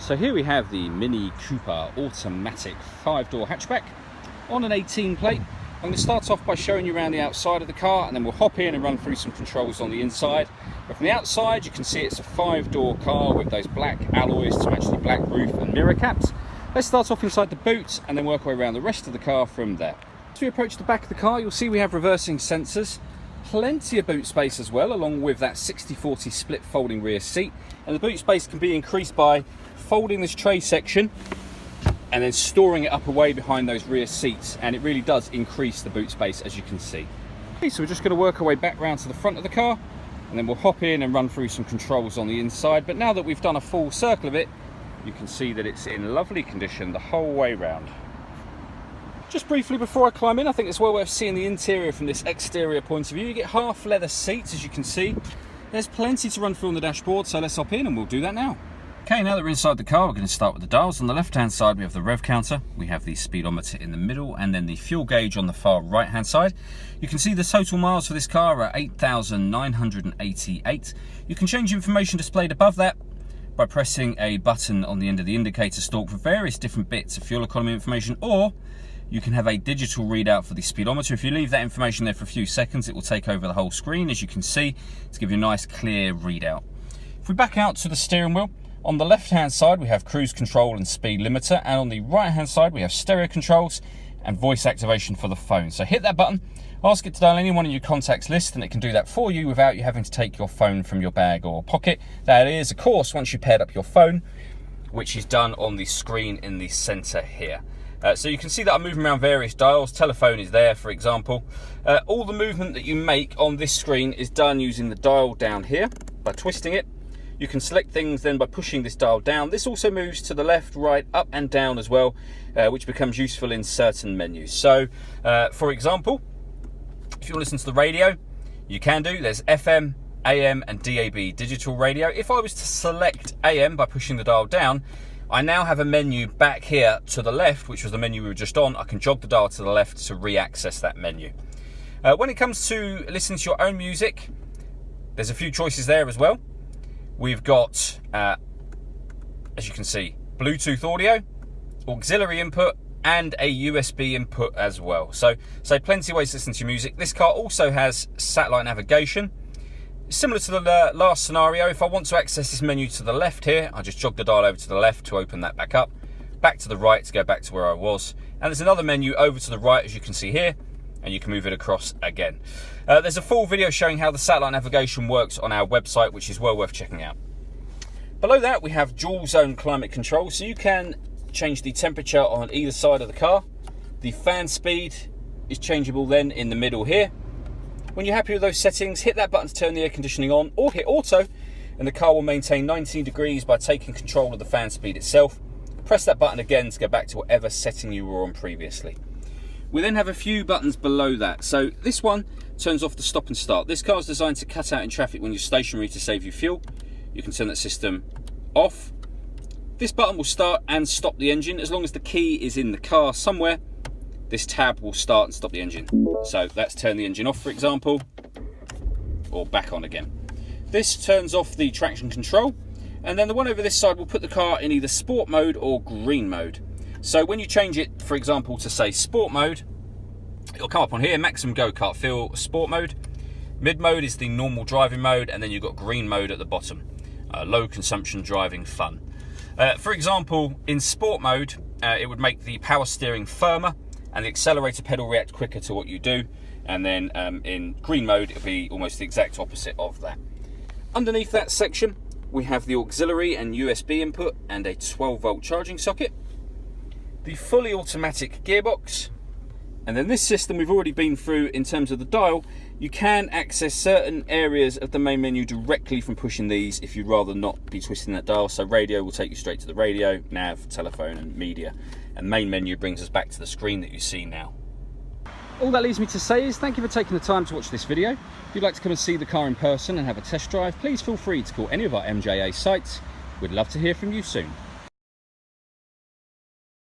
So here we have the Mini Cooper automatic 5-door hatchback on an 18 plate. I'm going to start off by showing you around the outside of the car, and then we'll hop in and run through some controls on the inside. But from the outside you can see it's a 5-door car with those black alloys to match the black roof and mirror caps. Let's start off inside the boot and then work our way around the rest of the car from there. As we approach the back of the car, you'll see we have reversing sensors, plenty of boot space as well, along with that 60/40 split folding rear seat. And the boot space can be increased by folding this tray section and then storing it up away behind those rear seats, and it really does increase the boot space, as you can see. Okay, so we're just going to work our way back round to the front of the car, and then we'll hop in and run through some controls on the inside. But now that we've done a full circle of it, you can see that it's in lovely condition the whole way round. Just briefly before I climb in, I think it's well worth seeing the interior from this exterior point of view. You get half leather seats, as you can see. There's plenty to run through on the dashboard, so let's hop in and we'll do that now. Okay, now that we're inside the car, we're going to start with the dials. On the left-hand side, we have the rev counter, we have the speedometer in the middle, and then the fuel gauge on the far right-hand side. You can see the total miles for this car are 8,988. You can change information displayed above that by pressing a button on the end of the indicator stalk for various different bits of fuel economy information, or you can have a digital readout for the speedometer. If you leave that information there for a few seconds, it will take over the whole screen, as you can see, to give you a nice clear readout. If we back out to the steering wheel, on the left-hand side we have cruise control and speed limiter, and on the right-hand side we have stereo controls and voice activation for the phone. So hit that button, ask it to dial anyone in your contacts list, and it can do that for you without you having to take your phone from your bag or pocket. That is, of course, once you paired up your phone, which is done on the screen in the center here. So you can see that I'm moving around various dials. Telephone is there, for example. All the movement that you make on this screen is done using the dial down here by twisting it. You can select things then by pushing this dial down. This also moves to the left, right, up and down as well, which becomes useful in certain menus. So, for example, if you want to listen to the radio, you can do. There's FM, AM and DAB digital radio. If I was to select AM by pushing the dial down, I now have a menu back here to the left, which was the menu we were just on. I can jog the dial to the left to re-access that menu. When it comes to listening to your own music, there's a few choices there as well. We've got, as you can see, Bluetooth audio, auxiliary input, and a USB input as well. So plenty of ways to listen to your music. This car also has satellite navigation. Similar to the last scenario, if I want to access this menu to the left here, I just jog the dial over to the left to open that back up, back to the right to go back to where I was, and there's another menu over to the right, as you can see here, and you can move it across again. There's a full video showing how the satellite navigation works on our website, which is well worth checking out. Below that we have dual zone climate control, so you can change the temperature on either side of the car. The fan speed is changeable then in the middle here. When you're happy with those settings, hit that button to turn the air conditioning on, or hit auto, and the car will maintain 19 degrees by taking control of the fan speed itself. Press that button again to go back to whatever setting you were on previously. We then have a few buttons below that. So this one turns off the stop and start. This car is designed to cut out in traffic when you're stationary to save you fuel. You can turn that system off. This button will start and stop the engine. As long as the key is in the car somewhere, this tab will start and stop the engine. So that's turn the engine off, for example, or back on again. This turns off the traction control, and then the one over this side will put the car in either sport mode or green mode. So when you change it, for example, to say sport mode, it'll come up on here, maximum go-kart feel sport mode. Mid mode is the normal driving mode, and then you've got green mode at the bottom, low consumption driving fun. For example, in sport mode, it would make the power steering firmer and the accelerator pedal react quicker to what you do. And then in green mode, it'll be almost the exact opposite of that. Underneath that section, we have the auxiliary and USB input and a 12-volt charging socket. The fully automatic gearbox, and then this system we've already been through in terms of the dial. You can access certain areas of the main menu directly from pushing these if you'd rather not be twisting that dial. So radio will take you straight to the radio, nav, telephone and media, and main menu brings us back to the screen that you see now. All that leaves me to say is thank you for taking the time to watch this video. If you'd like to come and see the car in person and have a test drive, please feel free to call any of our MJA sites. We'd love to hear from you soon.